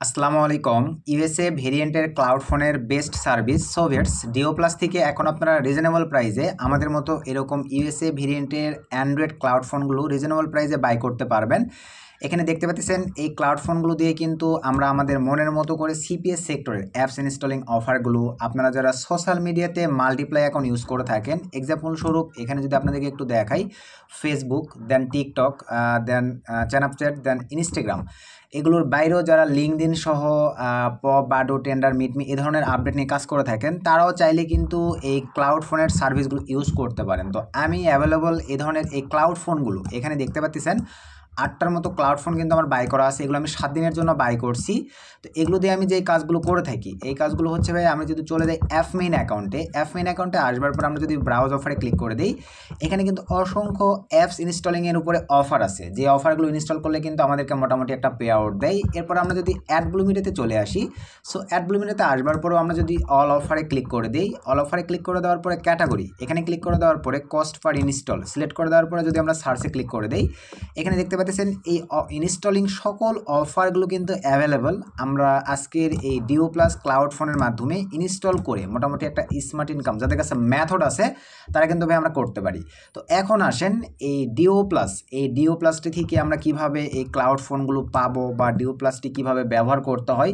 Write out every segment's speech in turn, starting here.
আসসালামু আলাইকুম। ইউএসএ ভেরিয়েন্টের ক্লাউড ফোনের বেস্ট সার্ভিস সোভিয়েটস ডিও প্লাস থেকে এখন আপনারা রিজনেবল প্রাইসে আমাদের মতো এরকম ইউএসএ ভেরিয়েন্টের অ্যান্ড্রয়েড ক্লাউড ফোনগুলো রিজনেবল প্রাইসে বাই করতে পারবেন। এখানে দেখতে পাচ্ছেন এই ক্লাউড ফোনগুলো দিয়ে কিন্তু আমরা আমাদের মনের মতো করে সিপিএস সেক্টরের অ্যাপস ইনস্টলিং অফারগুলো আপনারা যারা সোশ্যাল মিডিয়াতে মাল্টিপ্লাই অ্যাকাউন্ট ইউজ করে থাকেন, এক্সাম্পল স্বরূপ এখানে যদি আপনাদেরকে একটু দেখাই, ফেসবুক, দেন টিকটক, দেন স্ন্যাপচ্যাট, দেন ইনস্টাগ্রাম, এগুলোর বাইরেও যারা লিঙ্কডইন সহ পপ, বাডো, টেন্ডার, মিটমি এই ধরনের আপডেট নিয়ে কাজ করে থাকেন, তারাও চাইলে কিন্তু এই ক্লাউড ফোনের সার্ভিসগুলো ইউজ করতে পারেন। তো আমি অ্যাভেলেবল এই ধরনের এই ক্লাউড ফোনগুলো এখানে দেখতে পাচ্ছেন 8টার মতো ক্লাউড ফোন কিন্তু আমার বাই করা আছে। এগুলো আমি 7 দিনের জন্য বাই করছি। তো এগুলো দিয়ে আমি যেই কাজগুলো করে থাকি, এই কাজগুলো হচ্ছে ভাই, আমি যদি চলে যাই অ্যাপ মেইন অ্যাকাউন্টে আসবার পর আমরা যদি ব্রাউজ অফারে ক্লিক করে দিই, এখানে কিন্তু অসংখ্য অ্যাপস ইনস্টলিংয়ের উপরে অফার আছে, যে অফারগুলো ইনস্টল করলে কিন্তু আমাদেরকে মোটামুটি একটা পে আউট দেয়। এরপর আমরা যদি অ্যাড ব্লুমিটাতে চলে আসি, সো অ্যাড ব্লুমিটাতে আসবার পরেও আমরা যদি অল অফারে ক্লিক করে দিই, অল অফারে ক্লিক করে দেওয়ার পরে ক্যাটাগরি, এখানে ক্লিক করে দেওয়ার পরে কস্ট পার ইনস্টল সিলেক্ট করে দেওয়ার পরে যদি আমরা সার্চে ক্লিক করে দিই, এখানে দেখতে পাচ্ছেন এই ইনস্টলিং সকল অফারগুলো কিন্তু অ্যাভেলেবল আমরা আজকের এই ডিও প্লাস ক্লাউড ফোনের মাধ্যমে ইনস্টল করে মোটামুটি একটা স্মার্ট ইনকাম যাদের কাছে মেথড আছে তারা কিন্তু ভাই আমরা করতে পারি। তো এখন আসেন এই ডিও প্লাসটি থেকে আমরা কিভাবে এই ক্লাউড ফোনগুলো পাবো বা ডিও প্লাসটি কিভাবে ব্যবহার করতে হয়,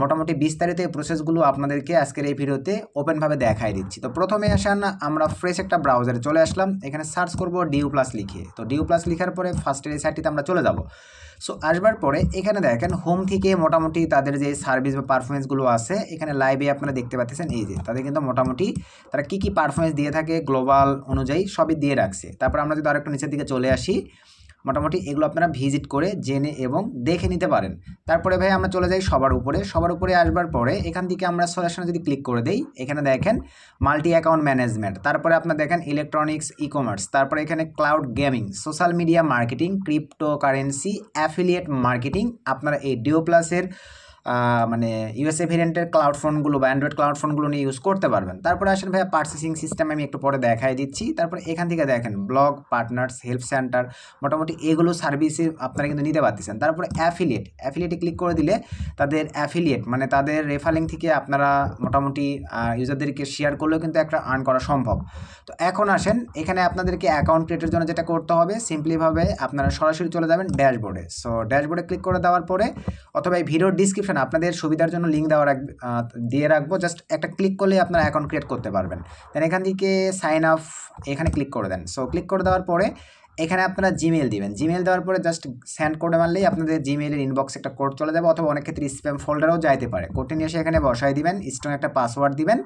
মোটামুটি বিস্তারিত এই প্রসেসগুলো আপনাদেরকে আজকের এই ভিডিওতে ওপেনভাবে দেখাই দিচ্ছি। তো প্রথমে আসেন আমরা ফ্রেশ একটা ব্রাউজারে চলে আসলাম, এখানে সার্চ করব ডিও প্লাস লিখে। তো ডিও প্লাস লিখার পরে ফার্স্টের এই সাইটটিতে আমরা চলে যাব। সো আসবার পরে এখানে দেখেন হোম থেকে মোটামুটি তাদের যে সার্ভিস বা পারফরমেন্সগুলো আছে এখানে লাইভে আপনারা দেখতে পাচ্ছেন, এই যে তাদের কিন্তু মোটামুটি তারা কী কী পারফরমেন্স দিয়ে থাকে গ্লোবাল অনুযায়ী সবই দিয়ে রাখছে। তারপর আমরা যদি আরেকটু নিচের দিকে চলে আসি, মোটামুটি এগুলো আপনারা ভিজিট করে জেনে এবং দেখে নিতে পারেন। তারপরে ভাই আমরা চলে যাই সবার উপরে আসবার পরে এখান থেকে আমরা সরাসরি যদি ক্লিক করে দেই, এখানে দেখেন মাল্টি অ্যাকাউন্ট ম্যানেজমেন্ট, তারপরে আপনার দেখেন ইলেকট্রনিক্স, ই কমার্স, তারপরে এখানে cloud gaming, social media marketing, crypto currency, affiliate marketing, আপনারা এই ডিও প্লাসের মানে ইউএসএ ভেরিয়েন্টের ক্লাউড ফোনগুলো বা অ্যান্ড্রয়েড ক্লাউড ফোনগুলো নিয়ে ইউজ করতে পারবেন। তারপরে আসেন ভাইয়া পার্চেসিং সিস্টেম, আমি একটু পরে দেখাই দিচ্ছি। তারপরে এখান থেকে দেখেন ব্লগ, পার্টনার্স, হেল্প সেন্টার, মোটামুটি এগুলো সার্ভিসে আপনারা কিন্তু নিতে পারতেছেন। তারপরে অ্যাফিলিয়েটে ক্লিক করে দিলে তাদের অ্যাফিলিয়েট মানে তাদের রেফারিং থেকে আপনারা মোটামুটি ইউজারদেরকে শেয়ার করলেও কিন্তু একটা আর্ন করা সম্ভব। তো এখন আসেন এখানে আপনাদেরকে অ্যাকাউন্ট ক্রিয়েটের জন্য যেটা করতে হবে, সিম্পলিভাবে আপনারা সরাসরি চলে যাবেন ড্যাশবোর্ডে। সো ড্যাশবোর্ডে ক্লিক করে দেওয়ার পরে, অথবা এই ভিডিওর ডিসক্রিপশন আপনাদের সুবিধার জন্য লিঙ্ক দিয়ে রাখবো, জাস্ট একটা ক্লিক করলে আপনারা অ্যাকাউন্ট ক্রিয়েট করতে পারবেন। দেন এখান থেকে সাইন আপ এখানে ক্লিক করে দেন। সো ক্লিক করে দেওয়ার পরে এখানে আপনারা জিমেইল দিবেন, জিমেইল দেওয়ার পরে জাস্ট সেন্ড কোডে মারলেই আপনাদের জিমেইলের ইনবক্সে একটা কোড চলে যাবে, অথবা অনেক ক্ষেত্রে স্প্যাম ফোল্ডারেও যাইতে পারে। কোডটি নিয়ে এসে এখানে বসাই দিবেন, স্ট্রং একটা পাসওয়ার্ড দিবেন,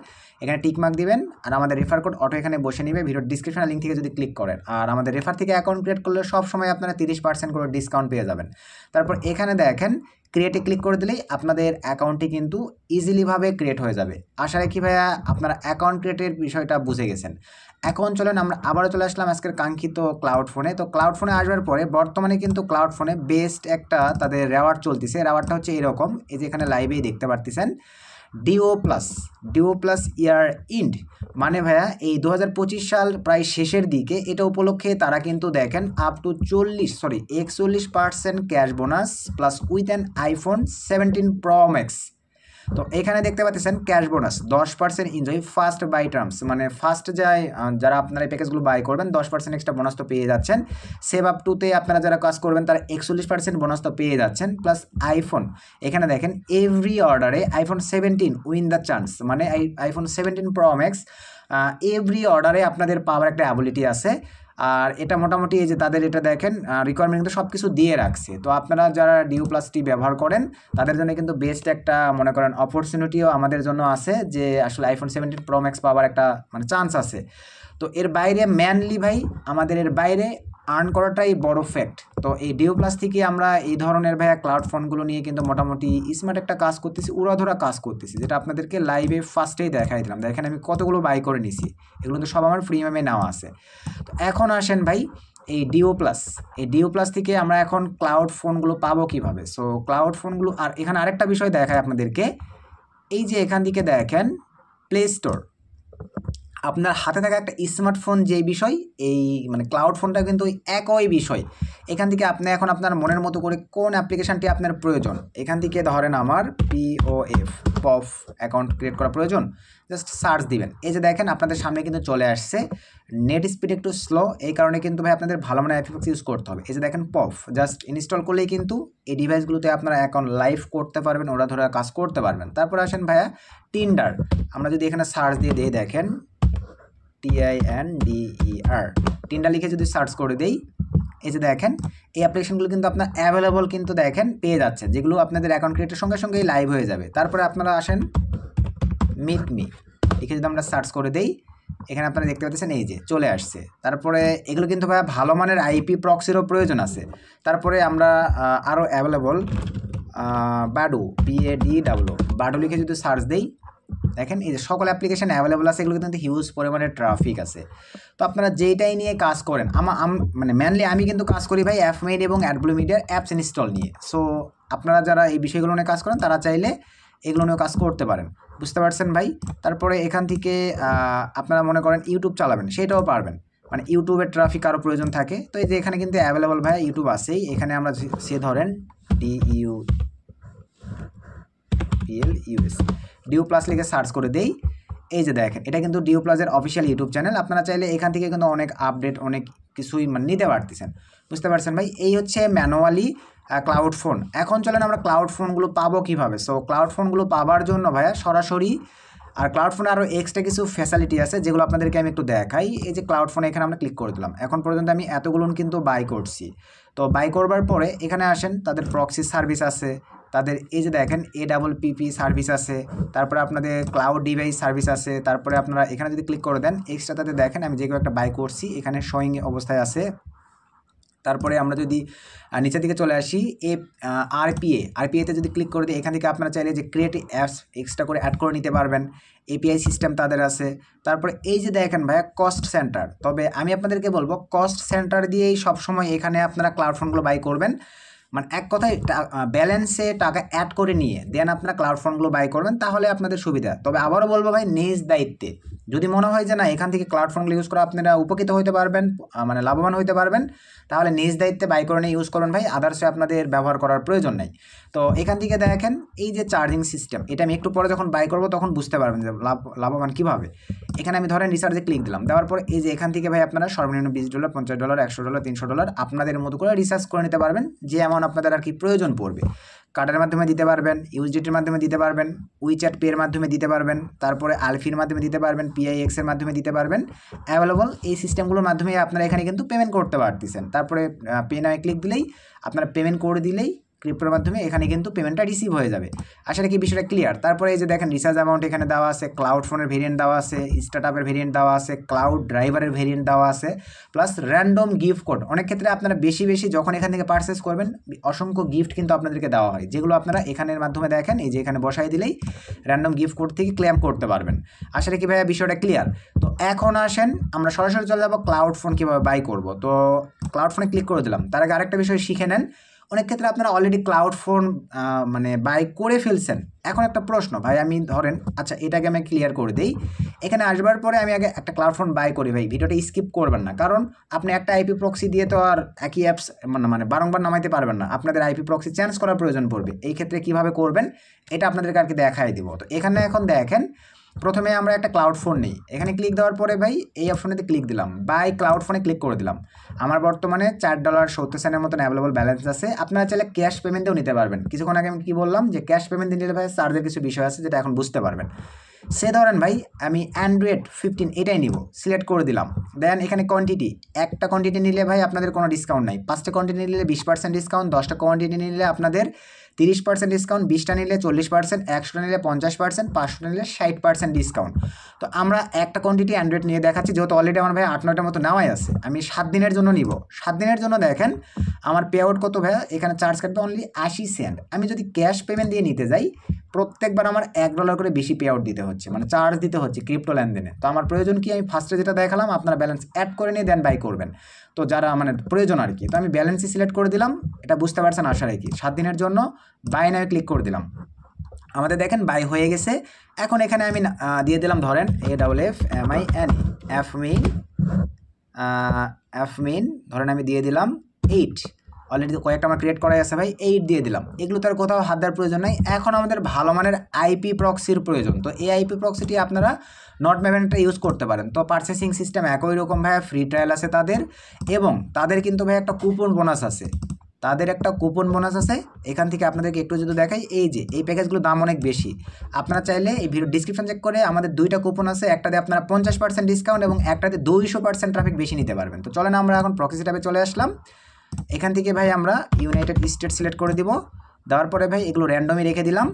এখানে টিকমার্ক দিবেন, আর আমাদের রেফার কোড অটো এখানে বসে নেবে ভিডিওর ডিসক্রিপশনের লিঙ্ক থেকে যদি ক্লিক করেন। আর আমাদের রেফার থেকে অ্যাকাউন্ট ক্রিয়েট করলে সব সময় আপনারা 30% করে ডিসকাউন্ট পেয়ে যাবেন। তারপর এখানে দেখেন ক্রিয়েটে ক্লিক করে দিলেই আপনাদের অ্যাকাউন্টটি কিন্তু ইজিলিভাবে ক্রিয়েট হয়ে যাবে। আশা রাখি ভাইয়া আপনারা অ্যাকাউন্ট ক্রিয়েটের বিষয়টা বুঝে গেছেন। এখন চলেন আমরা আবারও চলে আসলাম আজকের কাঙ্ক্ষিত ক্লাউড ফোনে। তো ক্লাউড ফোনে আসবার পরে বর্তমানে কিন্তু ক্লাউড ফোনে বেস্ট একটা তাদের রেওয়ার্ড চলতেছে। রেওয়ার্ডটা হচ্ছে এরকম, এই যে এখানে লাইভেই দেখতে পারতেছেন, ডিও প্লাস ইয়ার ইন্ড, মানে ভাইয়া এই 2025 সাল প্রায় শেষের দিকে, এটা উপলক্ষে তারা কিন্তু দেখেন up to 41% cash bonus plus with an iPhone 17 pro max. তো এখানে দেখতে পাচ্ছেন cash bonus 10% enjoy first buy terms, মানে ফার্স্ট যারা আপনারা এই প্যাকেজগুলো বাই করবেন 10% এক্সট্রা বোনাস তো পেয়ে যাচ্ছেন। সেভ আপ টুতে আপনারা যারা কাজ করবেন তারা 41% বোনাস তো পেয়ে যাচ্ছেন। প্লাস আইফোন, এখানে দেখেন এভরি অর্ডারে আইফোন 17 উইন দ্য চান্স, মানে আইফোন 17 প্রো ম্যাক্স এভরি অর্ডারে আপনাদের পাওয়ার একটা অ্যাবিলিটি আছে। আর এটা মোটামুটি এই যে তাদের এটা দেখেন রিকোয়ারমেন্ট কিন্তু সব কিছু দিয়ে রাখছে। তো আপনারা যারা ডিও প্লাসটি ব্যবহার করেন তাদের জন্য কিন্তু বেস্ট একটা মনে করেন অপরচুনিটিও আমাদের জন্য আছে, যে আসলে আইফোন 17 প্রো ম্যাক্স পাওয়ার একটা মানে চান্স আছে। তো এর বাইরে ম্যানলি ভাই আমাদের এর বাইরে আর্ন করাটাই বড় ফ্যাক্ট। তো এই ডিও প্লাস থেকে আমরা এই ধরনের ভাইয়া ক্লাউড ফোনগুলো নিয়ে কিন্তু মোটামুটি স্মার্ট একটা কাজ করতেছি, উড়াধরা কাজ করতেছি, যেটা আপনাদেরকে লাইভে ফার্স্টেই দেখাই দিলাম। দেখেন আমি কতগুলো বাই করে নিছি, এগুলো কিন্তু সব আমার প্রিমিয়ামে নেওয়া আছে। তো এখন আসেন ভাই এই ডিও প্লাস থেকে আমরা এখন ক্লাউড ফোনগুলো পাবো কিভাবে। সো ক্লাউড ফোনগুলো, আর এখানে আরেকটা বিষয় দেখায় আপনাদেরকে, এই যে এখান থেকে দেখেন প্লে স্টোর, আপনার হাতে থাকা একটা স্মার্টফোন যেই বিষয়, এই মানে ক্লাউড ফোনটা কিন্তু একই বিষয়। এখান থেকে আপনি এখন আপনার মনের মতো করে কোন অ্যাপ্লিকেশানটি আপনার প্রয়োজন, এখান থেকে ধরেন আমার পফ অ্যাকাউন্ট ক্রিয়েট করা প্রয়োজন, জাস্ট সার্চ দিবেন। এই যে দেখেন আপনাদের সামনে কিন্তু চলে আসছে। নেট স্পিড একটু স্লো, এই কারণে কিন্তু ভাই আপনাদের ভালো মানে অ্যাপস ইউজ করতে হবে। এই যে দেখেন পফ, জাস্ট ইনস্টল করলেই কিন্তু এই ডিভাইসগুলোতে আপনারা অ্যাকাউন্ট লাইভ করতে পারবেন, ওরা ধরে কাজ করতে পারবেন। তারপর আসেন ভাইয়া টিন্ডার, আমরা যদি এখানে সার্চ দিয়ে দিই, দেখেন TINDER, টিন্ডার লিখে যদি সার্চ করে দেই, এই যে দেখেন এই অ্যাপ্লিকেশনগুলো কিন্তু আপনার অ্যাভেলেবল কিন্তু দেখেন পেয়ে যাচ্ছে, যেগুলো আপনাদের অ্যাকাউন্ট ক্রিয়েটের সঙ্গে সঙ্গেই লাইভ হয়ে যাবে। তারপরে আপনারা আসেন মিট মি লিখে যদি আমরা সার্চ করে দেই, এখানে আপনারা দেখতে পাচ্ছেন এই যে চলে আসছে। তারপরে এগুলো কিন্তু ভাই ভালো মানের IP প্রক্সিরও প্রয়োজন আছে। তারপরে আমরা আরও অ্যাভেলেবল বাডু বাডু লিখে যদি সার্চ দেই, দেখেন এই যে সকল অ্যাপ্লিকেশান অ্যাভেলেবল আছে, এগুলো কিন্তু হিউজ পরিমাণে ট্রাফিক আছে। তো আপনারা যেইটাই নিয়ে কাজ করেন, মানে মেনলি আমি কিন্তু কাজ করি ভাই অ্যাপমেড এবং অ্যাডব্লু মিডিয়ার অ্যাপস ইনস্টল নিয়ে। সো আপনারা যারা এই বিষয়গুলো নিয়ে কাজ করেন তারা চাইলে এগুলো নিয়েও কাজ করতে পারেন, বুঝতে পারছেন ভাই। তারপরে এখান থেকে আপনারা মনে করেন ইউটিউব চালাবেন, সেটাও পারবেন, মানে ইউটিউবের ট্রাফিক আরও প্রয়োজন থাকে। তো এই যে এখানে কিন্তু অ্যাভেলেবল ভাই ইউটিউব আছেই। এখানে আমরা সে ধরেন ডিউ প্লাস লিখে সার্চ করে দেই, এই যে দেখেন এটা কিন্তু ডিউ প্লাসের অফিসিয়াল ইউটিউব চ্যানেল। আপনারা চাইলে এখান থেকে কিন্তু অনেক আপডেট অনেক কিছুই মানে নিতে পারতেছেন, বুঝতে পারছেন ভাই। এই হচ্ছে ম্যানুয়ালি ক্লাউড ফোন। এখন চলেন আমরা ক্লাউড ফোনগুলো পাবো কীভাবে। সো ক্লাউড ফোনগুলো পাওয়ার জন্য ভাইয়া সরাসরি, আর ক্লাউড ফোনে আরও এক্সট্রা কিছু ফ্যাসিলিটি আছে যেগুলো আপনাদেরকে আমি একটু দেখাই। এই যে ক্লাউড ফোনে এখানে আমরা ক্লিক করে দিলাম, এখন পর্যন্ত আমি এতগুলো কিন্তু বাই করছি। তো বাই করবার পরে এখানে আসেন, তাদের প্রক্সি সার্ভিস আছে, তাদের এই যে দেখেন APP সার্ভিস আছে, তারপরে আপনাদের ক্লাউড ডিভাইস সার্ভিস আছে। তারপরে আপনারা এখানে যদি ক্লিক করে দেন এক্সট্রা তাদের দেখেন আমি যেগুলো একটা বাই করছি এখানে শোয়িং অবস্থায় আছে। তারপরে আমরা যদি নিচের দিকে চলে আসি আরপিএতে যদি ক্লিক করে দিই, এখান থেকে আপনারা চাইলে যে ক্রিয়েট অ্যাপস এক্সট্রা করে অ্যাড করে নিতে পারবেন। API সিস্টেম তাদের আছে। তারপরে এই যে দেখেন ভাইয়া কস্ট সেন্টার, তবে আমি আপনাদেরকে বলবো কস্ট সেন্টার দিয়েই সবসময় এখানে আপনারা ক্লাউড ফোনগুলো বাই করবেন। মানে এক কথায় ব্যালেন্সে টাকা অ্যাড করে নিয়ে দেন আপনারা ক্লাউড ফোনগুলো বাই করবেন, তাহলে আপনাদের সুবিধা। তবে আবারও বলবো ভাই নিজ দায়িত্বে, যদি মনে হয় যে না এখান থেকে ক্লাউড ফোনগুলো ইউজ করে আপনারা উপকৃত হতে পারবেন, মানে লাভবান হতে পারবেন, তাহলে নিজ দায়িত্বে বাই করে নিয়ে ইউজ করবেন ভাই, আদার্সে আপনাদের ব্যবহার করার প্রয়োজন নেই। তো এখান থেকে দেখেন এই যে চার্জিং সিস্টেম, এটা আমি একটু পরে যখন বাই করবো তখন বুঝতে পারবেন যে লাভবান কীভাবে। এখানে আমি ধরেন রিচার্জে ক্লিক দিলাম, দেওয়ার পর এই যে এখান থেকে ভাই আপনারা সর্বনিম্ন $20, $50, $100, $300 আপনাদের মতো করে রিচার্জ করে নিতে পারবেন, যে অ্যামাউন্ট আপনাদের আর কি প্রয়োজন পড়বে। কার্ডের মাধ্যমে দিতে পারবেন, ইউএসডিটির মাধ্যমে দিতে পারবেন, উইচ্যাট পের মাধ্যমে দিতে পারবেন, তারপরে আলফির মাধ্যমে দিতে পারবেন, PIX-এর মাধ্যমে দিতে পারবেন। অ্যাভেলেবল এই সিস্টেমগুলোর মাধ্যমে আপনারা এখানে কিন্তু পেমেন্ট করতে পারতেছেন। তারপরে পে নামে ক্লিক দিলেই আপনারা পেমেন্ট করে দিলেই ক্রিপ্টোর মাধ্যমে এখানে কিন্তু পেমেন্টটা রিসিভ হয়ে যাবে। আশা রাখি বিষয়টা ক্লিয়ার। তারপরে এই যে দেখেন রিচার্জ অ্যামাউন্ট এখানে দেওয়া আছে, ক্লাউড ফোনের ভেরিয়েন্ট দেওয়া আছে, স্টার্টআপের ভেরিয়েন্ট দেওয়া আছে, ক্লাউড ড্রাইভারের ভেরিয়েন্ট দেওয়া আছে, প্লাস র্যান্ডম গিফট কোড। অনেক ক্ষেত্রে আপনারা বেশি যখন এখান থেকে পারচেস করবেন অসংখ্য গিফট কিন্তু আপনাদেরকে দেওয়া হয়, যেগুলো আপনারা এখানের মাধ্যমে দেখেন এই যে এখানে বসাই দিলেই র্যান্ডম গিফট কোড থেকে ক্লেম করতে পারবেন। আশা রাখি ভাইয়া বিষয়টা ক্লিয়ার। তো এখন আসেন আমরা সরাসরি চলে যাবো ক্লাউড ফোন কীভাবে বাই করব। তো ক্লাউড ফোনে ক্লিক করে দিলাম, তার আগে আরেকটা বিষয় শিখে নেন। অনেক ক্ষেত্রে আপনারা অলরেডি ক্লাউড ফোন মানে বাই করে ফেলছেন। এখন একটা প্রশ্ন ভাই, আমি ধরেন আচ্ছা এটাকে আমি ক্লিয়ার করে দিই। এখানে আসবার পরে আমি আগে একটা ক্লাউড ফোন বাই করি, ভাই ভিডিওটা স্কিপ করবেন না, কারণ আপনি একটা IP প্রক্সি দিয়ে তো আর একই অ্যাপস মানে বারংবার নামাইতে পারবেন না, আপনাদের IP প্রক্সি চেঞ্জ করার প্রয়োজন পড়বে। এই ক্ষেত্রে কীভাবে করবেন এটা আপনাদেরকে আর কি দেখাই দিব। তো এখানে এখন দেখেন প্রথমে আমরা একটা ক্লাউড ফোন নিই, এখানে ক্লিক দেওয়ার পরে ভাই এই অপশনেতে ক্লিক দিলাম, বাই ক্লাউড ফোনে ক্লিক করে দিলাম। আমার বর্তমানে $4.70 মতন অ্যাভেলেবল ব্যালেন্স আছে। আপনারা চাইলে ক্যাশ পেমেন্টেও নিতে পারবেন। কিছুক্ষণ আগে আমি কী বললাম যে ক্যাশ পেমেন্ট নিলে ভাই চার্জের কিছু বিষয় আছে যেটা এখন বুঝতে পারবেন। সে ধরেন ভাই আমি Android 15 এটাই নিব, সিলেক্ট করে দিলাম। দেন এখানে কোয়ান্টিটি, একটা কোয়ান্টিটি নিলে ভাই আপনাদের কোনো ডিসকাউন্ট নাই, 5টা কোয়ান্টিটি নিলে 20% ডিসকাউন্ট, 10টা কোয়ান্টিটি নিলে আপনাদের 30% ডিসকাউন্ট, 20টা নিলে 40%, 100টা নিলে 50%, 500টা নিলে 60% ডিসকাউন্ট। তো আমরা একটা কোয়ান্টিটি অ্যান্ড্রয়েড নিয়ে দেখাচ্ছি, যেহেতু অলরেডি আমার ভাই 8-9টার মতো নেওয়াই আছে, আমি 7 দিনের জন্য নিব। 7 দিনের জন্য দেখেন আমার পে আউট কত ভাইয়া, এখানে চার্জ কাটবে অনলি 80 সেন্ট। আমি যদি ক্যাশ পেমেন্ট দিয়ে নিতে যাই প্রত্যেকবার আমার $1 করে বেশি পে আউট দিতে হচ্ছে, মানে চার্জ দিতে হচ্ছে ক্রিপ্টো লেনদেনে। তো আমার প্রয়োজন কি, আমি ফার্স্টে যেটা দেখালাম আপনারা ব্যালেন্স অ্যাড করে নিয়ে দেন বাই করবেন। তো যারা মানে প্রয়োজন আর কি, তো আমি ব্যালেন্সই সিলেক্ট করে দিলাম, এটা বুঝতে পারছেন আশা রাখি। 7 দিনের জন্য বাই নামে ক্লিক করে দিলাম, আমাদের দেখেন বাই হয়ে গেছে। এখন এখানে আমি দিয়ে দিলাম ধরেন AFFMINE, অ্যাফমিন ধরেন আমি দিয়ে দিলাম 8, অলরেডি কয়েকটা আমার ক্রিয়েট করাই আছে ভাই, 8 দিয়ে দিলাম। এগুলো তো আর কোথাও হাত দেওয়ার প্রয়োজন নাই। এখন আমাদের ভালো মানের আইপি প্রক্সির প্রয়োজন। তো এই আইপি প্রক্সিটি আপনারা নট ম্যাভেনটা ইউজ করতে পারেন। তো পারচেসিং সিস্টেম একই রকম ভাই, ফ্রি ট্রায়াল আছে তাদের, এবং তাদের কিন্তু ভাই একটা কুপন বোনাস আছে, এখান থেকে আপনাদেরকে একটু যদি দেখাই, এই যে এই প্যাকেজগুলোর দাম অনেক বেশি। আপনারা চাইলে এই ভিডিও ডিসক্রিপশন চেক করে আমাদের 2টা কুপন আছে, একটাতে আপনারা 50% ডিসকাউন্ট এবং একটাতে 200% ট্রাফিক বেশি নিতে পারবেন। তো চলেন আমরা এখন প্রক্সি ট্যাবে চলে আসলাম। এখান থেকে ভাই আমরা ইউনাইটেড স্টেট সিলেক্ট করে দিব। দেওয়ার পরে ভাই এগুলো র্যান্ডমই রেখে দিলাম,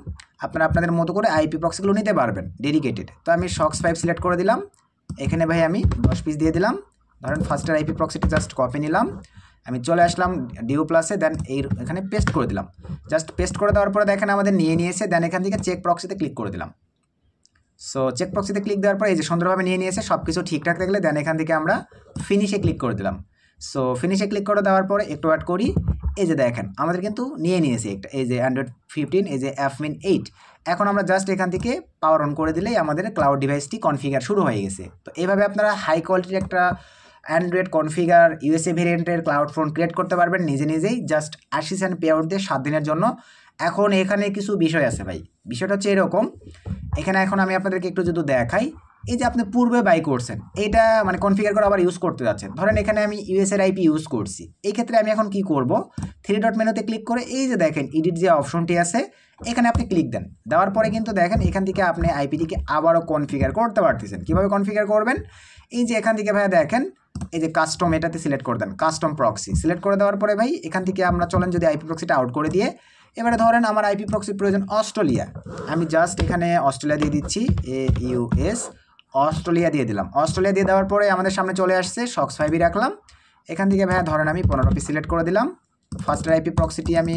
আপনারা আপনাদের মতো করে আইপি প্রক্সিগুলো নিতে পারবেন ডেডিকেটেড। তো আমি শক্স 5 সিলেক্ট করে দিলাম, এখানে ভাই আমি 10 পিস দিয়ে দিলাম। ধরেন ফার্স্টের আইপি প্রক্সিটি জাস্ট কপি নিলাম, আমি চলে আসলাম ডিও প্লাসে, দেন এখানে পেস্ট করে দিলাম। জাস্ট পেস্ট করে দেওয়ার পরে দেখেন আমাদের নিয়ে নিয়েছে, দেন এখান থেকে চেক প্রক্সিতে ক্লিক করে দিলাম। সো চেক প্রক্সিতে ক্লিক দেওয়ার পরে এই যে সুন্দরভাবে নিয়ে নিয়েছে, সব কিছু ঠিকঠাক থাকলে দেন এখান থেকে আমরা ফিনিশে ক্লিক করে দিলাম। সো ফিনিশে ক্লিক করে দেওয়ার পরে একটু ওয়েট করি, এই যে দেখেন আমাদের কিন্তু নিয়ে নিয়েছে একটা, এই যে অ্যান্ড্রয়েড 15, এই যে অ্যাফমিন 8। এখন আমরা জাস্ট এখান থেকে পাওয়ার অন করে দিলেই আমাদের ক্লাউড ডিভাইসটি কনফিগার শুরু হয়ে গেছে। তো এইভাবে আপনারা হাই কোয়ালিটির একটা অ্যান্ড্রয়েড কনফিগার ইউএসএ ভেরিয়েন্টের ক্লাউড ফোন ক্রিয়েট করতে পারবেন নিজেই, জাস্ট 80 সেন্ট পে আউট দিয়ে 7 দিনের জন্য। এখন এখানে কিছু বিষয় আছে ভাই, বিষয়টা হচ্ছে এরকম, এখানে এখন আমি আপনাদেরকে একটু যদি দেখাই, এই যে আপনি পূর্বে বাই করছেন, এটা মানে কনফিগার করে আবার ইউজ করতে যাচ্ছেন। ধরেন এখানে আমি ইউএসএর আইপি ইউজ করছি, এই ক্ষেত্রে আমি এখন কি করব, 3 ডট মেনুতে ক্লিক করে এই যে দেখেন এডিট যে অপশনটি আছে, এখানে আপনি ক্লিক দেন। দেওয়ার পরে কিন্তু দেখেন এখান থেকে আপনি আইপিটিকে আবারও কনফিগার করতে পারতেছেন। কীভাবে কনফিগার করবেন, এই যে এখান থেকে ভাই দেখেন এই যে কাস্টম, এটাতে সিলেক্ট করে দেন, কাস্টম প্রক্সি সিলেক্ট করে দেওয়ার পরে ভাই এখান থেকে আমরা চলেন যদি আইপি প্রক্সিটা আউট করে দিয়ে, এবারে ধরেন আমার আইপি প্রক্সির প্রয়োজন অস্ট্রেলিয়া, আমি জাস্ট এখানে অস্ট্রেলিয়া দিয়ে দিচ্ছি, AUS অস্ট্রেলিয়া দিয়ে দিলাম। অস্ট্রেলিয়া দিয়ে দেওয়ার পরে আমাদের সামনে চলে আসছে, শক্স 5ই রাখলাম। এখান থেকে ভাইয়া ধরেন আমি 15 পিস সিলেক্ট করে দিলাম। ফার্স্ট আইপি প্রক্সিটি আমি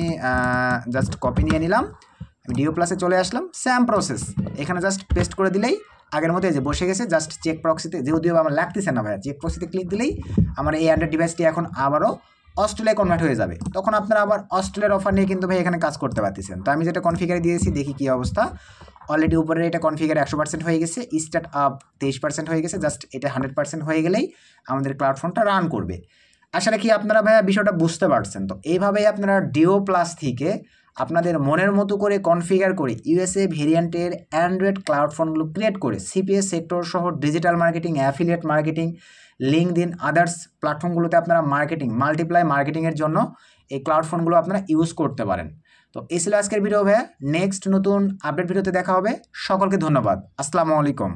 জাস্ট কপি নিয়ে নিলাম, আমি ডিও প্লাসে চলে আসলাম, সেম প্রসেস, এখানে জাস্ট পেস্ট করে দিলেই আগের মতো এই যে বসে গেছে। জাস্ট চেক প্রক্সিতে, যেহেতু আমার লাগতেছে না ভাইয়া, চেক প্রক্সিতে ক্লিক দিলেই আমার এই অ্যান্ড্রয়েড ডিভাইসটি এখন আবারও অস্ট্রেলিয়ায় কনভার্ট হয়ে যাবে। তখন আপনারা আবার অস্ট্রেলিয়ার অফার নিয়ে কিন্তু ভাই এখানে কাজ করতে পারতেছেন। তো আমি যেটা কনফিগার দিয়েছি, দেখি কী অবস্থা। অলরেডি উপরে এটা কনফিগার 100% হয়ে গেছে, স্টার্ট আপ 23% হয়ে গেছে, জাস্ট এটা 100% হয়ে গেলেই আমাদের ক্লাউড ফোনটা রান করবে। আশা রাখি আপনারা ভাইয়া বিষয়টা বুঝতে পারছেন। তো এইভাবেই আপনারা ডিও প্লাস থেকে আপনাদের মনের মতো করে কনফিগার করে ইউএসএ ভেরিয়েন্টের অ্যান্ড্রয়েড ক্লাউড ফোনগুলো ক্রিয়েট করে সিপিএস সেক্টর সহ digital marketing, affiliate marketing, LinkedIn, others প্ল্যাটফর্মগুলোতে আপনারা মার্কেটিং, মাল্টিপ্লাই মার্কেটিংয়ের জন্য এই ক্লাউড ফোনগুলো আপনারা ইউজ করতে পারেন। তো এই ছিল আজকের ভিডিও ভাইয়া, নেক্সট নতুন আপডেট ভিডিওতে দেখা হবে। সকলকে ধন্যবাদ, আসসালামু আলাইকুম।